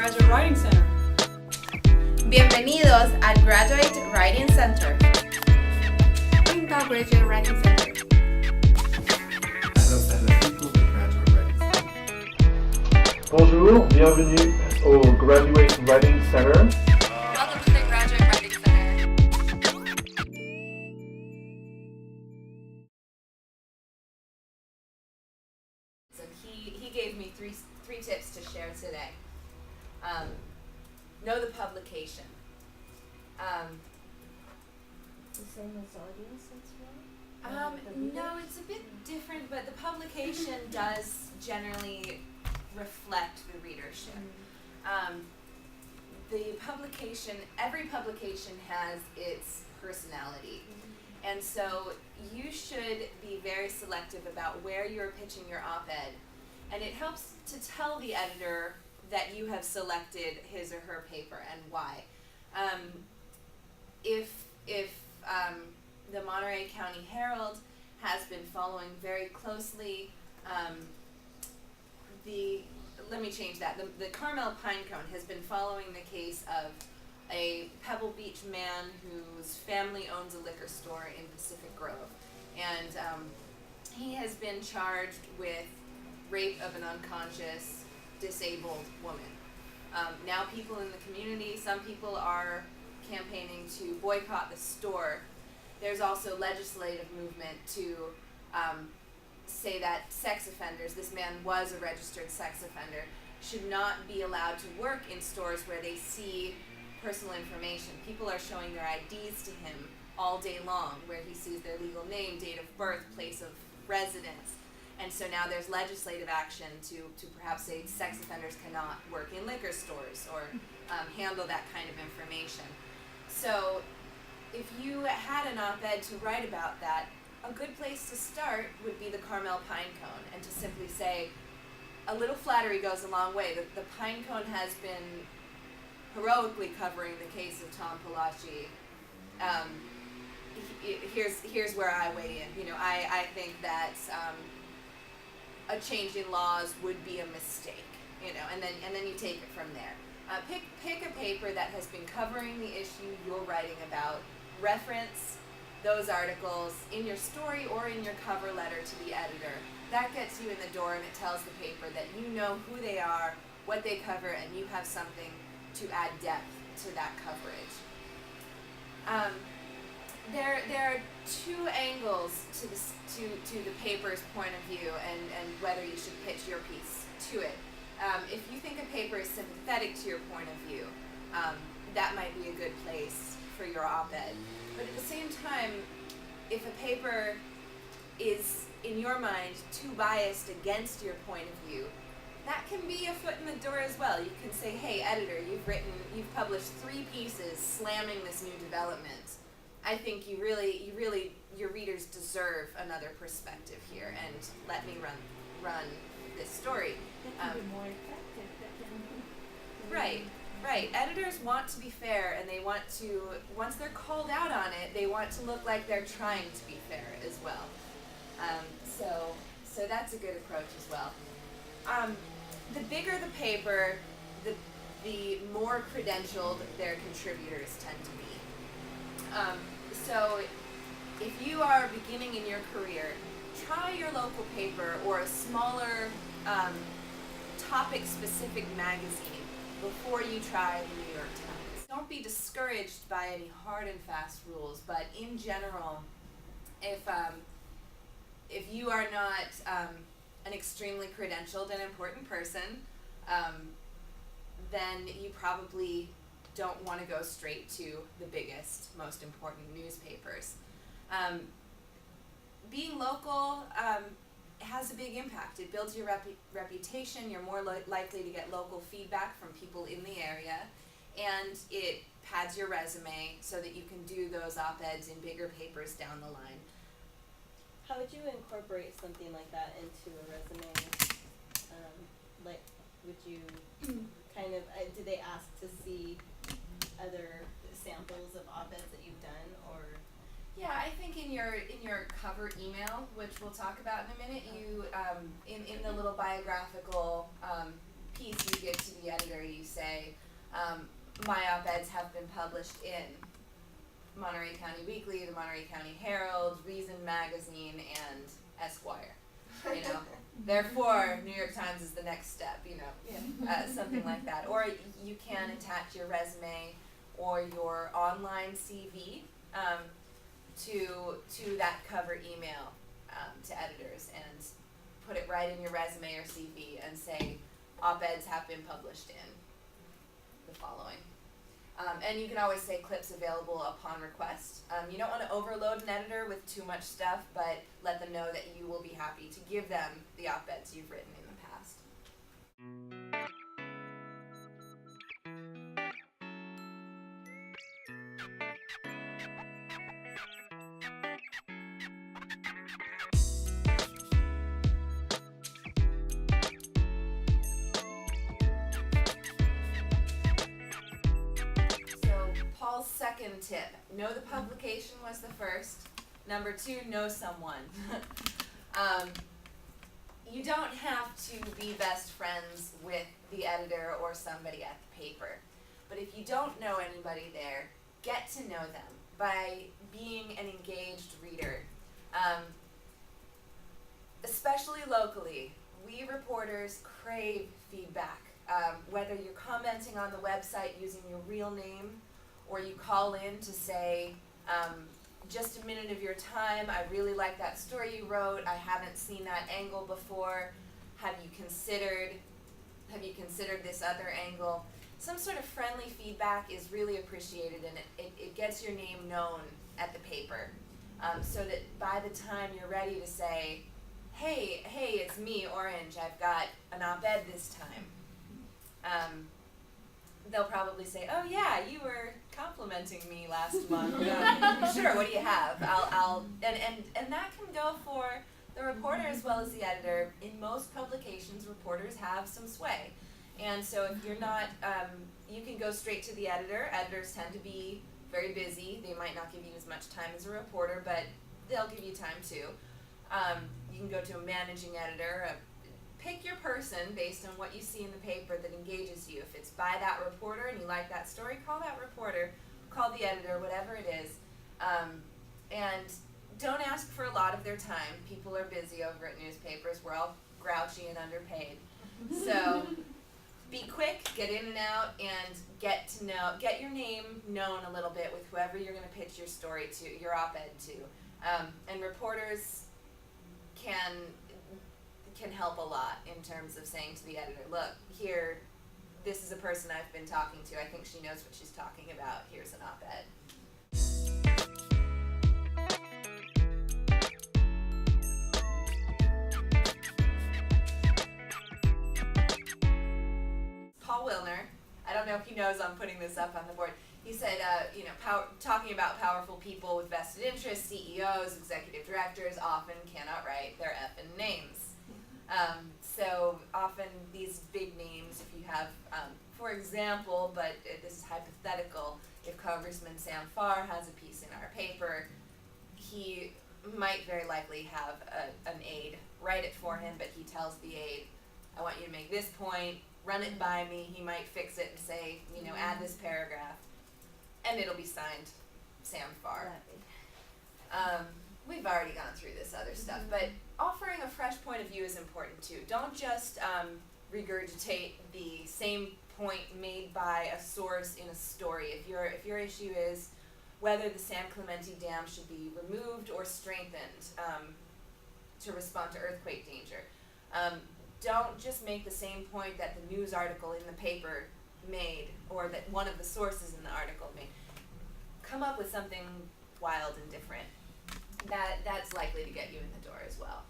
Graduate Writing Center. Bienvenidos al Graduate Writing Center. Bem-vindo ao Graduate Writing Center. Alors, c'est le cycle de Graduate Writing Center. Bonjour, bienvenue au Graduate Writing Center. Welcome to the Graduate Writing Center. So he gave me three tips to share today. Know the publication. The same as audience, that's right? No, it's a bit different, but the publication does generally reflect the readership. Every publication has its personality. And so you should be very selective about where you're pitching your op-ed. And it helps to tell the editor that you have selected his or her paper and why. If the Monterey County Herald has been following very closely let me change that. The Carmel Pinecone has been following the case of a Pebble Beach man whose family owns a liquor store in Pacific Grove. And he has been charged with rape of an unconscious, disabled woman. Now people in the community, some people are campaigning to boycott the store. There's also legislative movement to say that sex offenders, this man was a registered sex offender, should not be allowed to work in stores where they see personal information. People are showing their IDs to him all day long, where he sees their legal name, date of birth, place of residence. And so now there's legislative action to perhaps say sex offenders cannot work in liquor stores or handle that kind of information. So if you had an op-ed to write about that, a good place to start would be the Carmel Pinecone, and to simply say, a little flattery goes a long way. The Pinecone has been heroically covering the case of Tom Palachi. Here's where I weigh in. I think that a change in laws would be a mistake. And then you take it from there. Pick a paper that has been covering the issue you're writing about. Reference those articles in your story or in your cover letter to the editor. That gets you in the door, and it tells the paper that you know who they are, what they cover, and you have something to add depth to that coverage. There are two angles to the paper's point of view and whether you should pitch your piece to it. If you think a paper is sympathetic to your point of view, that might be a good place for your op-ed. But at the same time, if a paper is, in your mind, too biased against your point of view, that can be a foot in the door as well. You can say, hey, editor, you've published 3 pieces slamming this new development. I think your readers deserve another perspective here, and let me run this story. That can be more effective. Right. Editors want to be fair, and they want to, once they're called out on it, they want to look like they're trying to be fair as well. So that's a good approach as well. The bigger the paper, the more credentialed their contributors tend to be. So if you are beginning in your career, try your local paper or a smaller topic-specific magazine before you try the New York Times. Don't be discouraged by any hard and fast rules, but in general, if you are not an extremely credentialed and important person, then you probably don't want to go straight to the biggest, most important newspapers. Being local has a big impact. It builds your reputation. You're more likely to get local feedback from people in the area, and it pads your resume so that you can do those op-eds in bigger papers down the line. How would you incorporate something like that into a resume? Would you kind of, do they ask to see other samples of op-eds that you've done, or? Yeah, I think in your cover email, which we'll talk about in a minute, you in the little biographical piece you give to the editor, you say, my op-eds have been published in Monterey County Weekly, the Monterey County Herald, Reason Magazine, and Esquire. You know, therefore, New York Times is the next step. You know, something like that. Or you can attach your resume or your online CV to that cover email to editors, and put it right in your resume or CV and say, op-eds have been published in the following. And you can always say clips available upon request. You don't want to overload an editor with too much stuff, but let them know that you will be happy to give them the op-eds you've written in the past. Paul's second tip, know the publication was the first. Number 2, know someone. You don't have to be best friends with the editor or somebody at the paper. But if you don't know anybody there, get to know them by being an engaged reader. Especially locally, we reporters crave feedback. Whether you're commenting on the website using your real name, or you call in to say, just a minute of your time, I really like that story you wrote, I haven't seen that angle before, have you considered this other angle? Some sort of friendly feedback is really appreciated, and it gets your name known at the paper, so that by the time you're ready to say, hey, it's me, Orange, I've got an op-ed this time. They'll probably say, oh yeah, you were complimenting me last month. Sure, what do you have? And that can go for the reporter as well as the editor. In most publications, reporters have some sway. And so if you're not, you can go straight to the editor. Editors tend to be very busy. They might not give you as much time as a reporter, but they'll give you time too. You can go to a managing editor. Pick your person based on what you see in the paper that engages you. If it's by that reporter and you like that story, call that reporter, call the editor, whatever it is. And don't ask for a lot of their time. People are busy over at newspapers. We're all grouchy and underpaid. So be quick, get in and out, and get your name known a little bit with whoever you're going to pitch your story to, your op-ed to. And reporters can help a lot in terms of saying to the editor, look, here, this is a person I've been talking to. I think she knows what she's talking about. Here's an op-ed. Paul Wilner, I don't know if he knows I'm putting this up on the board. He said, talking about powerful people with vested interests, CEOs, executive directors, often cannot write their effing names. So often these big names, if you have, for example, but this is hypothetical, if Congressman Sam Farr has a piece in our paper, he might very likely have an aide write it for him, but he tells the aide, I want you to make this point, run it by me. He might fix it and say, add this paragraph, and it'll be signed Sam Farr. We've already gone through this other stuff, but offering a fresh point of view is important too. Don't just regurgitate the same point made by a source in a story. If your issue is whether the San Clemente Dam should be removed or strengthened to respond to earthquake danger, don't just make the same point that the news article in the paper made, or that one of the sources in the article made. Come up with something wild and different. That's likely to get you in the door as well.